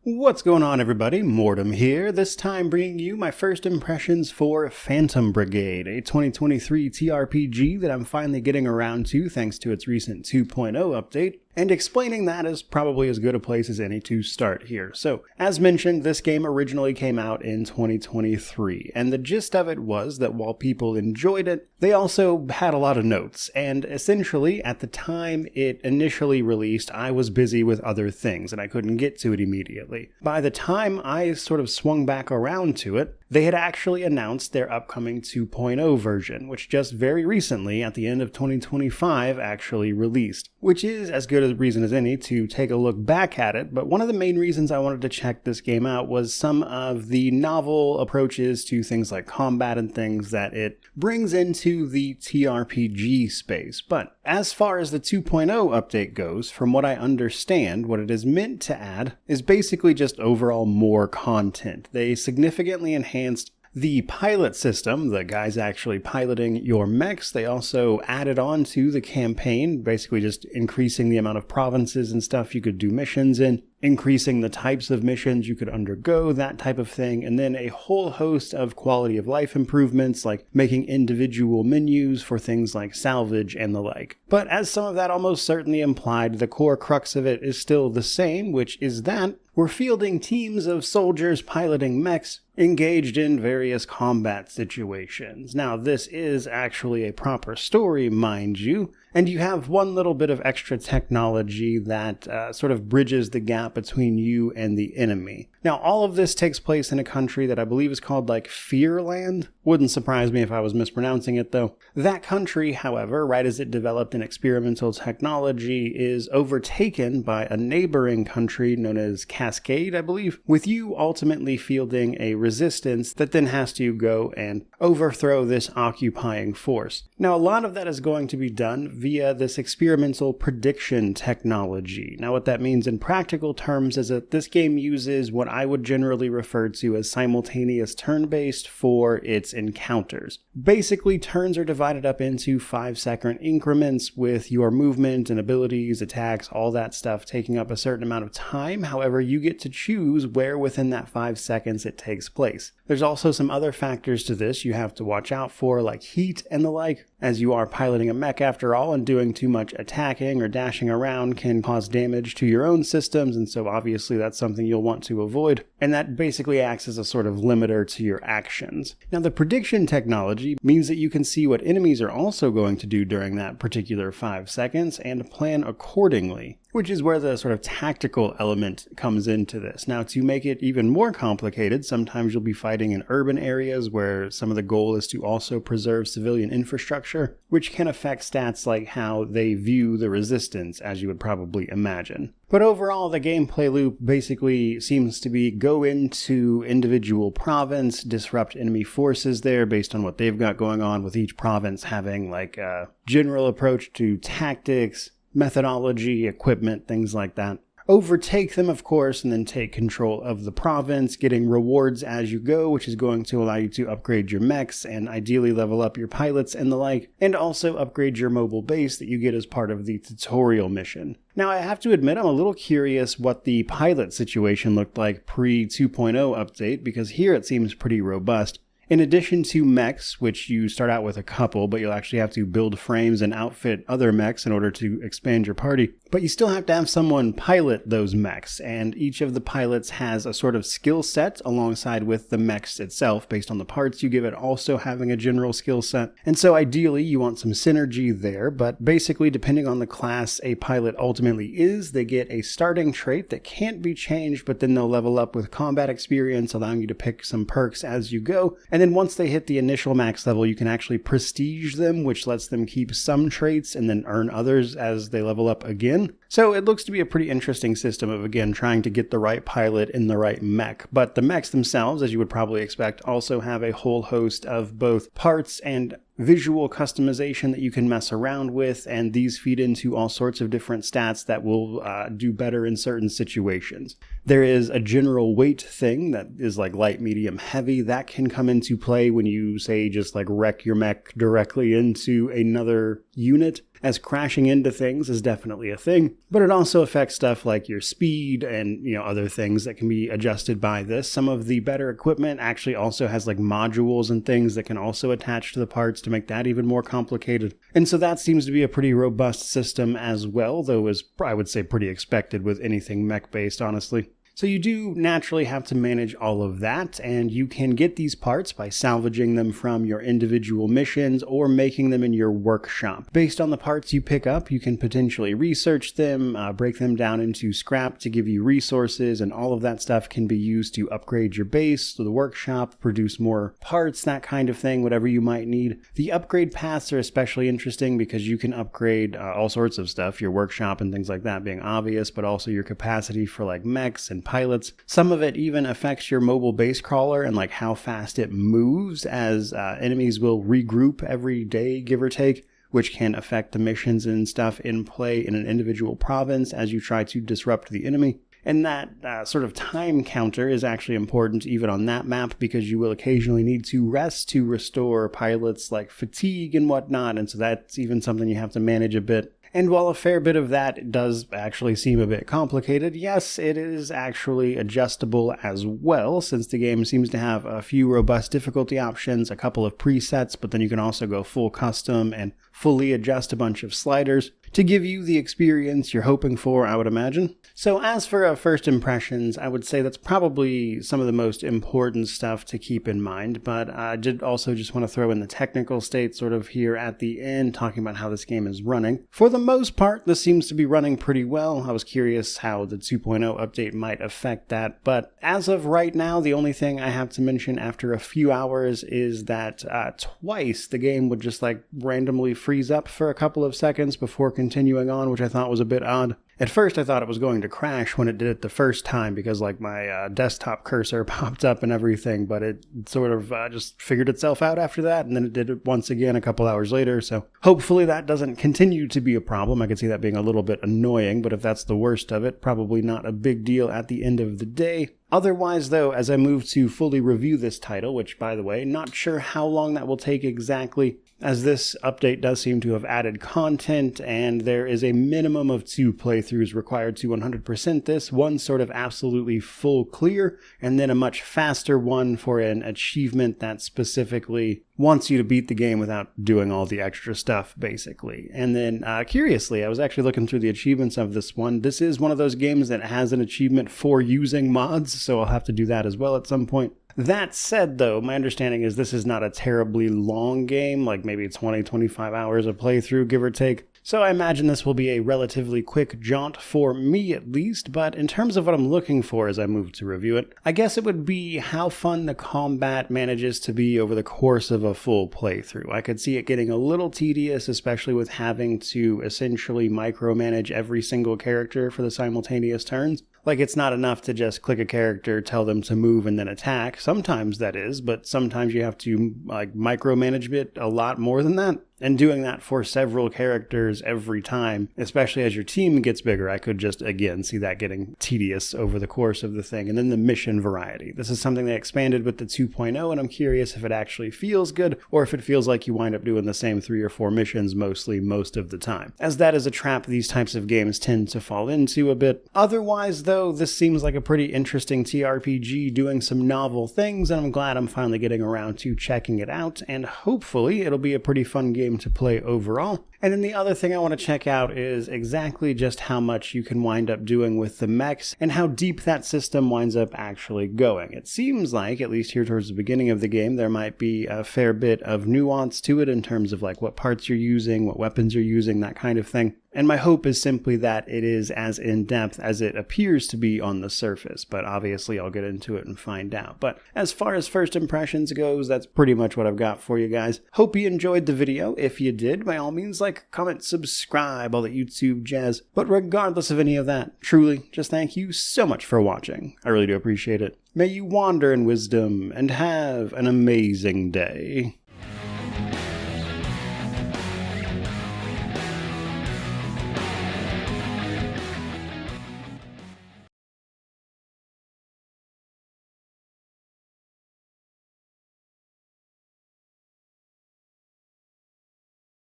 What's going on, everybody? Mortem here, this time bringing you my first impressions for Phantom Brigade, a 2023 TRPG that I'm finally getting around to thanks to its recent 2.0 update. And explaining that is probably as good a place as any to start here. So, as mentioned, this game originally came out in 2023, and the gist of it was that while people enjoyed it, they also had a lot of notes, and essentially, at the time it initially released, I was busy with other things, and I couldn't get to it immediately. By the time I sort of swung back around to it, they had actually announced their upcoming 2.0 version, which just very recently, at the end of 2025, actually released. Which is as good a reason as any to take a look back at it, but one of the main reasons I wanted to check this game out was some of the novel approaches to things like combat and things that it brings into the TRPG space. But as far as the 2.0 update goes, from what I understand, what it is meant to add is basically just overall more content. They significantly enhanced the pilot system, the guys actually piloting your mechs. They also added on to the campaign, basically just increasing the amount of provinces and stuff you could do missions in, increasing the types of missions you could undergo, that type of thing, and then a whole host of quality of life improvements like making individual menus for things like salvage and the like. But as some of that almost certainly implied, the core crux of it is still the same, which is that we're fielding teams of soldiers piloting mechs engaged in various combat situations. Now, this is actually a proper story, mind you, and you have one little bit of extra technology that sort of bridges the gap between you and the enemy. Now, all of this takes place in a country that I believe is called like Fearland. Wouldn't surprise me if I was mispronouncing it though. That country, however, right as it developed an experimental technology, is overtaken by a neighboring country known as Cascade, I believe, with you ultimately fielding a resistance that then has to go and overthrow this occupying force. Now, a lot of that is going to be done via this experimental prediction technology. Now, what that means in practical terms is that this game uses what I would generally refer to as simultaneous turn-based for its encounters. Basically, turns are divided up into 5-second increments with your movement and abilities, attacks, all that stuff taking up a certain amount of time. However, you get to choose where within that 5 seconds it takes place. There's also some other factors to this you have to watch out for, like heat and the like, as you are piloting a mech after all, and doing too much attacking or dashing around can cause damage to your own systems, and so obviously that's something you'll want to avoid, and that basically acts as a sort of limiter to your actions. Now, the prediction technology means that you can see what enemies are also going to do during that particular 5 seconds and plan accordingly, which is where the sort of tactical element comes into this. Now, to make it even more complicated, sometimes you'll be fighting in urban areas where some of the goal is to also preserve civilian infrastructure, which can affect stats like how they view the resistance, as you would probably imagine. But overall, the gameplay loop basically seems to be go into individual province, disrupt enemy forces there based on what they've got going on, with each province having like a general approach to tactics, methodology, equipment, things like that. Overtake them, of course, and then take control of the province, getting rewards as you go, which is going to allow you to upgrade your mechs and ideally level up your pilots and the like, and also upgrade your mobile base that you get as part of the tutorial mission. Now, I have to admit, I'm a little curious what the pilot situation looked like pre-2.0 update, because here it seems pretty robust. In addition to mechs, which you start out with a couple, but you'll actually have to build frames and outfit other mechs in order to expand your party. But you still have to have someone pilot those mechs, and each of the pilots has a sort of skill set alongside with the mechs itself, based on the parts you give it also having a general skill set. And so ideally you want some synergy there, but basically depending on the class a pilot ultimately is, they get a starting trait that can't be changed, but then they'll level up with combat experience, allowing you to pick some perks as you go. And then once they hit the initial max level, you can actually prestige them, which lets them keep some traits and then earn others as they level up again. So it looks to be a pretty interesting system of, again, trying to get the right pilot in the right mech. But the mechs themselves, as you would probably expect, also have a whole host of both parts and visual customization that you can mess around with, and these feed into all sorts of different stats that will do better in certain situations. There is a general weight thing that is like light, medium, heavy. That can come into play when you, say, just like wreck your mech directly into another unit. as crashing into things is definitely a thing, but it also affects stuff like your speed and, other things that can be adjusted by this. Some of the better equipment actually also has like modules and things that can also attach to the parts to make that even more complicated. And so that seems to be a pretty robust system as well, though is, I would say, pretty expected with anything mech-based, honestly. So you do naturally have to manage all of that, and you can get these parts by salvaging them from your individual missions or making them in your workshop. Based on the parts you pick up, you can potentially research them, break them down into scrap to give you resources, and all of that stuff can be used to upgrade your base, the workshop, produce more parts, that kind of thing, whatever you might need. The upgrade paths are especially interesting because you can upgrade all sorts of stuff, your workshop and things like that being obvious, but also your capacity for like mechs and pilots. Some of it even affects your mobile base crawler and like how fast it moves, as enemies will regroup every day, give or take, which can affect the missions and stuff in play in an individual province as you try to disrupt the enemy. And that sort of time counter is actually important even on that map, because you will occasionally need to rest to restore pilots like fatigue and whatnot, and so that's even something you have to manage a bit. And while a fair bit of that does actually seem a bit complicated, yes, it is actually adjustable as well, since the game seems to have a few robust difficulty options, a couple of presets, but then you can also go full custom and fully adjust a bunch of sliders to give you the experience you're hoping for, I would imagine. So as for first impressions, I would say that's probably some of the most important stuff to keep in mind, but I did also just want to throw in the technical state sort of here at the end, talking about how this game is running. For the most part, this seems to be running pretty well. I was curious how the 2.0 update might affect that, but as of right now, the only thing I have to mention after a few hours is that twice the game would just like randomly freeze up for a couple of seconds before continuing on, which I thought was a bit odd. At first I thought it was going to crash when it did it the first time, because like my desktop cursor popped up and everything, but it sort of just figured itself out after that, and then it did it once again a couple hours later, so hopefully that doesn't continue to be a problem. I could see that being a little bit annoying, but if that's the worst of it, probably not a big deal at the end of the day. Otherwise, though, as I move to fully review this title, which, by the way, not sure how long that will take exactly, as this update does seem to have added content, and there is a minimum of 2 playthroughs required to 100% this, one sort of absolutely full clear, and then a much faster one for an achievement that specifically wants you to beat the game without doing all the extra stuff, basically. And then, curiously, I was actually looking through the achievements of this one. This is one of those games that has an achievement for using mods, so I'll have to do that as well at some point. That said, though, my understanding is this is not a terribly long game, like maybe 20-25 hours of playthrough, give or take. So I imagine this will be a relatively quick jaunt for me at least, but in terms of what I'm looking for as I move to review it, I guess it would be how fun the combat manages to be over the course of a full playthrough. I could see it getting a little tedious, especially with having to essentially micromanage every single character for the simultaneous turns. Like, it's not enough to just click a character, tell them to move, and then attack. Sometimes that is, but sometimes you have to micromanage it a lot more than that. And doing that for several characters every time, especially as your team gets bigger, I could just, again, see that getting tedious over the course of the thing. And then the mission variety. This is something they expanded with the 2.0, and I'm curious if it actually feels good, or if it feels like you wind up doing the same 3 or 4 missions mostly most of the time. As that is a trap these types of games tend to fall into a bit. Otherwise, though, this seems like a pretty interesting TRPG doing some novel things, and I'm glad I'm finally getting around to checking it out, and hopefully it'll be a pretty fun game to play overall. And then the other thing I want to check out is exactly just how much you can wind up doing with the mechs and how deep that system winds up actually going. It seems like, at least here towards the beginning of the game, there might be a fair bit of nuance to it in terms of like what parts you're using, what weapons you're using, that kind of thing. And my hope is simply that it is as in-depth as it appears to be on the surface, but obviously I'll get into it and find out. But as far as first impressions goes, that's pretty much what I've got for you guys. Hope you enjoyed the video. If you did, by all means, like, comment, subscribe, all that YouTube jazz. But regardless of any of that, truly, just thank you so much for watching. I really do appreciate it. May you wander in wisdom and have an amazing day.